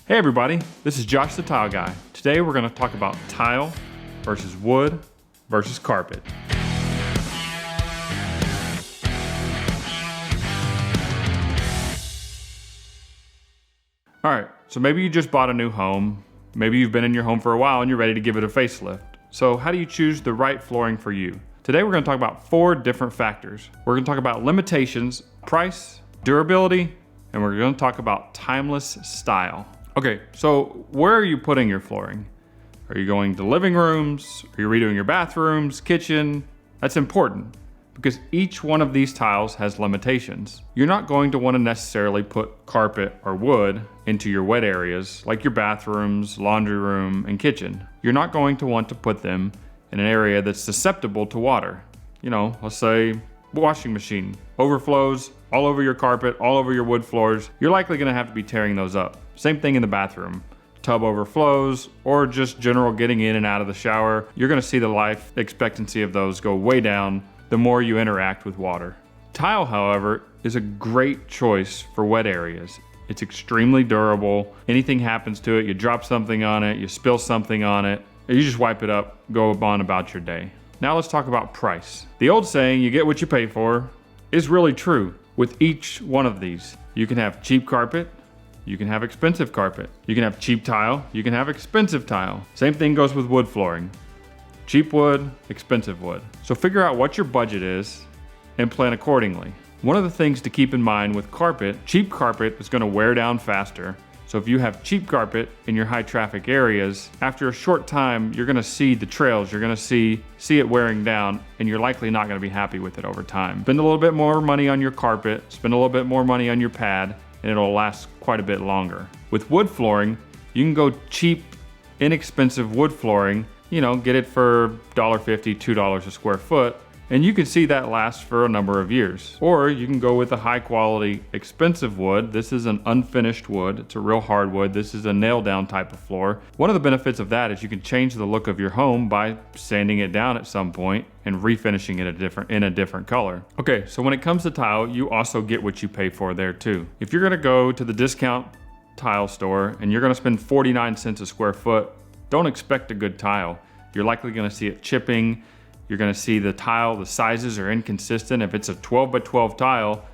Hey everybody, this is Josh the Tile Guy. Today we're going to talk about tile versus wood versus carpet. Alright, so maybe you just bought a new home, maybe you've been in your home for a while and you're ready to give it a facelift. So how do you choose the right flooring for you? Today we're going to talk about 4 different factors. We're going to talk about limitations, price, durability, and we're going to talk about timeless style. Okay, so where are you putting your flooring? Are you going to living rooms? Are you redoing your bathrooms, kitchen? That's important because each one of these tiles has limitations. You're not going to want to necessarily put carpet or wood into your wet areas like your bathrooms, laundry room, and kitchen. You're not going to want to put them in an area that's susceptible to water. You know, let's say washing machine overflows all over your carpet, all over your wood floors. You're likely going to have to be tearing those up. Same thing in the bathroom. Tub overflows or just general getting in and out of the shower. You're going to see the life expectancy of those go way down the more you interact with water. Tile, however, is a great choice for wet areas. It's extremely durable. Anything happens to it, you drop something on it, you spill something on it, you just wipe it up, go on about your day. Now let's talk about price. The old saying, you get what you pay for, is really true with each one of these. You can have cheap carpet, you can have expensive carpet. You can have cheap tile, you can have expensive tile. Same thing goes with wood flooring. Cheap wood, expensive wood. So figure out what your budget is and plan accordingly. One of the things to keep in mind with carpet, cheap carpet is going to wear down faster. So if you have cheap carpet in your high traffic areas, after a short time, you're going to see the trails, you're going to see it wearing down, and you're likely not going to be happy with it over time. Spend a little bit more money on your carpet, spend a little bit more money on your pad, and it'll last quite a bit longer. With wood flooring, you can go cheap, inexpensive wood flooring, get it for $1.50, $2 a square foot, and you can see that last for a number of years. Or you can go with a high quality, expensive wood. This is an unfinished wood. It's a real hardwood. This is a nail down type of floor. One of the benefits of that is you can change the look of your home by sanding it down at some point and refinishing it in a different color. Okay, so when it comes to tile, you also get what you pay for there too. If you're gonna go to the discount tile store and you're gonna spend 49 cents a square foot, don't expect a good tile. You're likely gonna see it chipping. You're gonna see the tile, the sizes are inconsistent. If it's a 12 by 12 tile,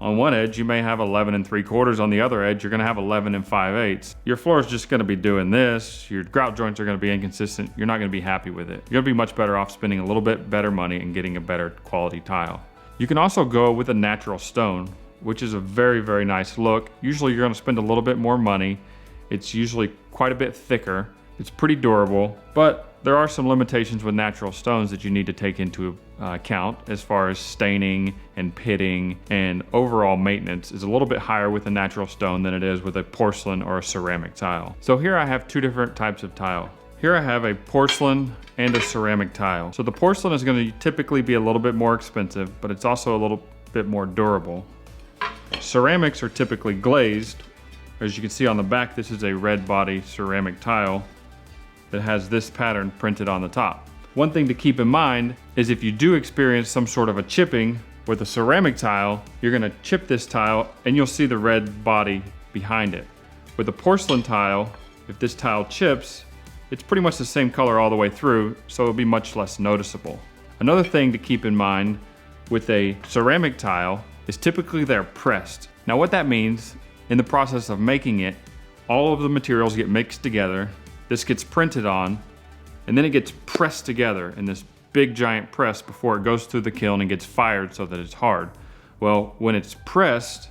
on one edge you may have 11 3/4. On the other edge, you're gonna have 11 5/8. Your floor is just gonna be doing this. Your grout joints are gonna be inconsistent. You're not gonna be happy with it. You're gonna be much better off spending a little bit better money and getting a better quality tile. You can also go with a natural stone, which is a very, very nice look. Usually you're gonna spend a little bit more money. It's usually quite a bit thicker. It's pretty durable, but there are some limitations with natural stones that you need to take into account as far as staining and pitting, and overall maintenance is a little bit higher with a natural stone than it is with a porcelain or a ceramic tile. So here I have 2 different types of tile. Here I have a porcelain and a ceramic tile. So the porcelain is going to typically be a little bit more expensive, but it's also a little bit more durable. Ceramics are typically glazed. As you can see on the back, this is a red body ceramic tile that has this pattern printed on the top. One thing to keep in mind is if you do experience some sort of a chipping with a ceramic tile, you're gonna chip this tile and you'll see the red body behind it. With a porcelain tile, if this tile chips, it's pretty much the same color all the way through, so it'll be much less noticeable. Another thing to keep in mind with a ceramic tile is typically they're pressed. Now what that means, in the process of making it, all of the materials get mixed together. This gets printed on, and then it gets pressed together in this big giant press before it goes through the kiln and gets fired so that it's hard. Well, when it's pressed,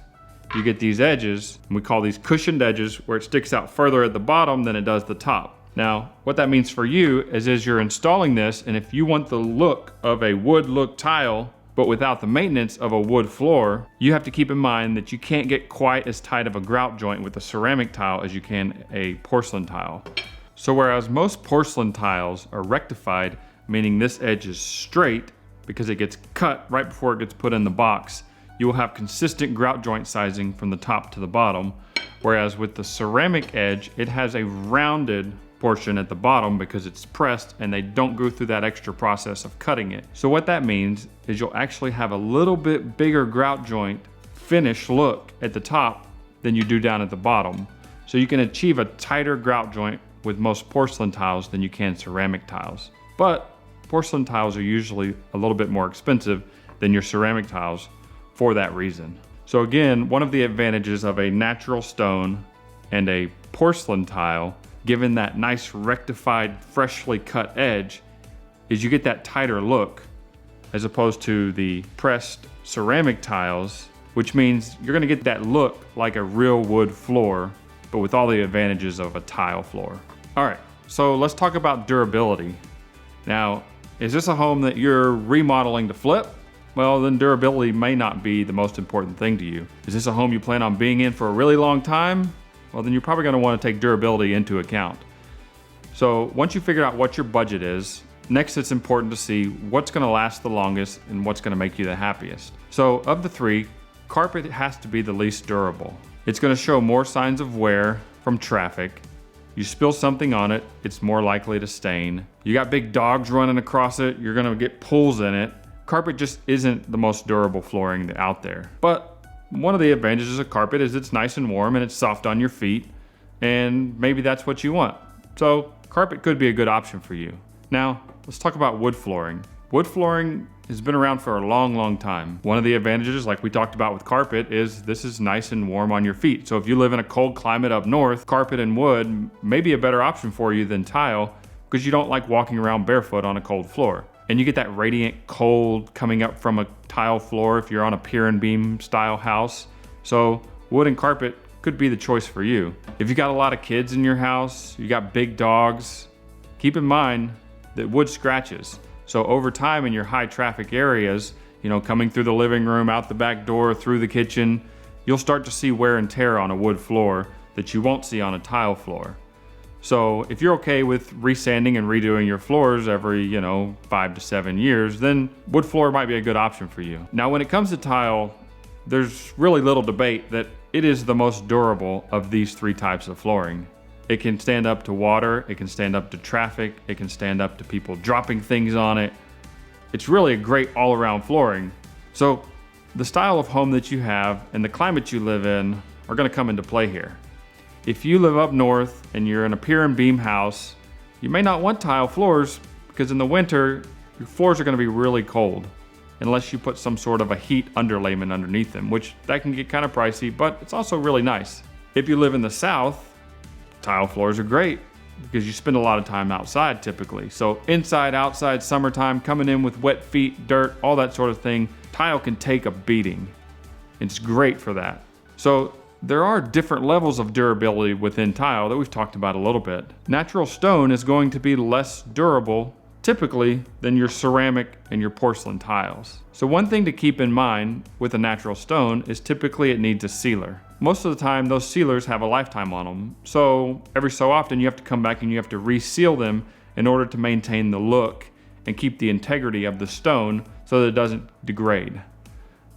you get these edges, and we call these cushioned edges, where it sticks out further at the bottom than it does the top. Now, what that means for you is as you're installing this, and if you want the look of a wood look tile, but without the maintenance of a wood floor, you have to keep in mind that you can't get quite as tight of a grout joint with a ceramic tile as you can a porcelain tile. So whereas most porcelain tiles are rectified, meaning this edge is straight because it gets cut right before it gets put in the box, you will have consistent grout joint sizing from the top to the bottom. Whereas with the ceramic edge, it has a rounded portion at the bottom because it's pressed and they don't go through that extra process of cutting it. So what that means is you'll actually have a little bit bigger grout joint finish look at the top than you do down at the bottom. So you can achieve a tighter grout joint with most porcelain tiles than you can ceramic tiles. But porcelain tiles are usually a little bit more expensive than your ceramic tiles for that reason. So again, one of the advantages of a natural stone and a porcelain tile, given that nice rectified, freshly cut edge, is you get that tighter look as opposed to the pressed ceramic tiles, which means you're gonna get that look like a real wood floor, but with all the advantages of a tile floor. All right, so let's talk about durability. Now, is this a home that you're remodeling to flip? Well, then durability may not be the most important thing to you. Is this a home you plan on being in for a really long time? Well, then you're probably gonna wanna take durability into account. So once you figure out what your budget is, next it's important to see what's gonna last the longest and what's gonna make you the happiest. So of the three, carpet has to be the least durable. It's gonna show more signs of wear from traffic. You spill something on it, it's more likely to stain. You got big dogs running across it, you're gonna get pulls in it. Carpet just isn't the most durable flooring out there. But one of the advantages of carpet is it's nice and warm and it's soft on your feet, and maybe that's what you want. So carpet could be a good option for you. Now, let's talk about wood flooring. Wood flooring has been around for a long, long time. One of the advantages, like we talked about with carpet, is this is nice and warm on your feet. So if you live in a cold climate up north, carpet and wood may be a better option for you than tile because you don't like walking around barefoot on a cold floor. And you get that radiant cold coming up from a tile floor if you're on a pier and beam style house. So wood and carpet could be the choice for you. If you got a lot of kids in your house, you got big dogs, keep in mind that wood scratches. So over time in your high traffic areas, coming through the living room, out the back door, through the kitchen, you'll start to see wear and tear on a wood floor that you won't see on a tile floor. So if you're okay with resanding and redoing your floors every, 5 to 7 years, then wood floor might be a good option for you. Now, when it comes to tile, there's really little debate that it is the most durable of these three types of flooring. It can stand up to water, it can stand up to traffic, it can stand up to people dropping things on it. It's really a great all-around flooring. So the style of home that you have and the climate you live in are gonna come into play here. If you live up north and you're in a pier and beam house, you may not want tile floors because in the winter, your floors are gonna be really cold unless you put some sort of a heat underlayment underneath them, which that can get kind of pricey, but it's also really nice. If you live in the south, tile floors are great because you spend a lot of time outside typically. So inside, outside, summertime, coming in with wet feet, dirt, all that sort of thing, tile can take a beating. It's great for that. So there are different levels of durability within tile that we've talked about a little bit. Natural stone is going to be less durable typically than your ceramic and your porcelain tiles. So one thing to keep in mind with a natural stone is typically it needs a sealer. Most of the time those sealers have a lifetime on them. So every so often you have to come back and you have to reseal them in order to maintain the look and keep the integrity of the stone so that it doesn't degrade.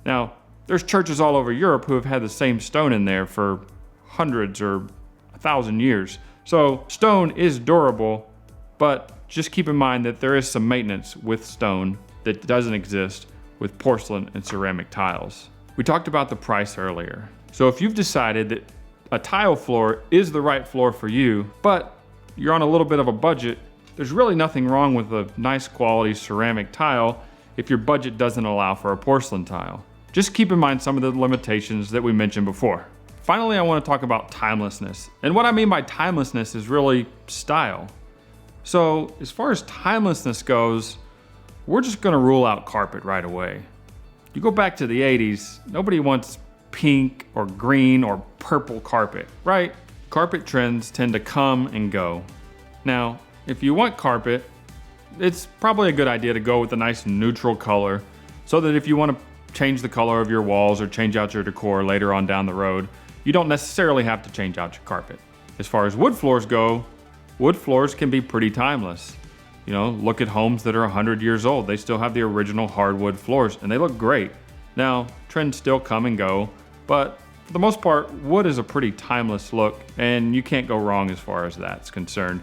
Now, there's churches all over Europe who have had the same stone in there for hundreds or 1,000 years. So stone is durable, but just keep in mind that there is some maintenance with stone that doesn't exist with porcelain and ceramic tiles. We talked about the price earlier. So if you've decided that a tile floor is the right floor for you, but you're on a little bit of a budget, there's really nothing wrong with a nice quality ceramic tile if your budget doesn't allow for a porcelain tile. Just keep in mind some of the limitations that we mentioned before. Finally, I want to talk about timelessness. And what I mean by timelessness is really style. So as far as timelessness goes, we're just gonna rule out carpet right away. You go back to the 80s, nobody wants pink or green or purple carpet, right? Carpet trends tend to come and go. Now, if you want carpet, it's probably a good idea to go with a nice neutral color so that if you want to change the color of your walls or change out your decor later on down the road, you don't necessarily have to change out your carpet. As far as wood floors go, wood floors can be pretty timeless. Look at homes that are 100 years old. They still have the original hardwood floors and they look great. Now, trends still come and go, but for the most part, wood is a pretty timeless look and you can't go wrong as far as that's concerned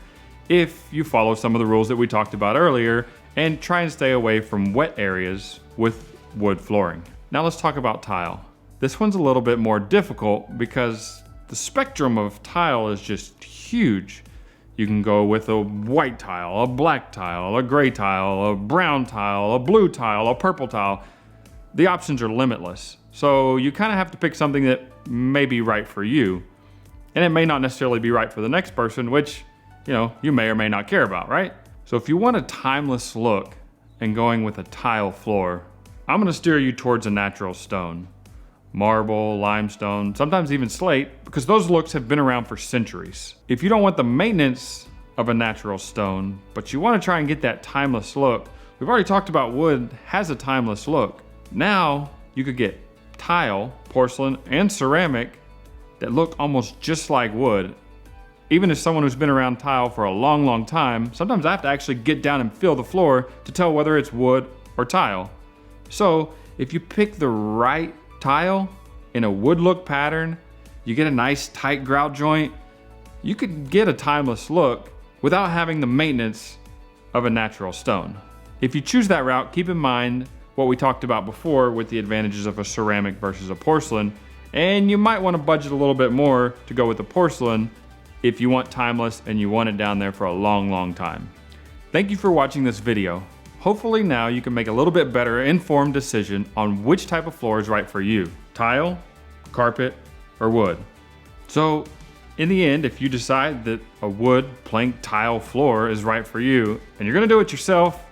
if you follow some of the rules that we talked about earlier and try and stay away from wet areas with wood flooring. Now let's talk about tile. This one's a little bit more difficult because the spectrum of tile is just huge. You can go with a white tile, a black tile, a gray tile, a brown tile, a blue tile, a purple tile. The options are limitless. So you kind of have to pick something that may be right for you. And it may not necessarily be right for the next person, which, you may or may not care about, right? So if you want a timeless look and going with a tile floor, I'm gonna steer you towards a natural stone. Marble, limestone, sometimes even slate, because those looks have been around for centuries. If you don't want the maintenance of a natural stone, but you wanna try and get that timeless look, we've already talked about wood has a timeless look. Now you could get tile, porcelain, and ceramic that look almost just like wood. Even as someone who's been around tile for a long, long time, sometimes I have to actually get down and feel the floor to tell whether it's wood or tile. So if you pick the right tile in a wood look pattern, you get a nice tight grout joint, you could get a timeless look without having the maintenance of a natural stone. If you choose that route, keep in mind what we talked about before with the advantages of a ceramic versus a porcelain, and you might want to budget a little bit more to go with the porcelain if you want timeless and you want it down there for a long, long time. Thank you for watching this video. Hopefully now you can make a little bit better informed decision on which type of floor is right for you, tile, carpet, or wood. So in the end, if you decide that a wood plank tile floor is right for you and you're gonna do it yourself,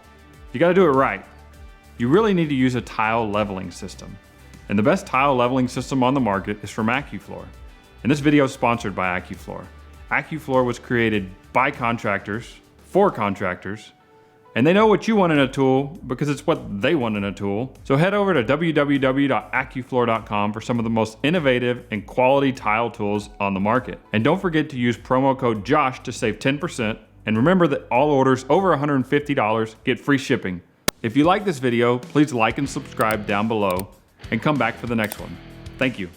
you gotta do it right. You really need to use a tile leveling system. And the best tile leveling system on the market is from AccuFloor. And this video is sponsored by AccuFloor. AccuFloor was created by contractors, for contractors, and they know what you want in a tool because it's what they want in a tool. So head over to www.accufloor.com for some of the most innovative and quality tile tools on the market. And don't forget to use promo code JOSH to save 10%. And remember that all orders over $150 get free shipping. If you like this video, please like and subscribe down below and come back for the next one. Thank you.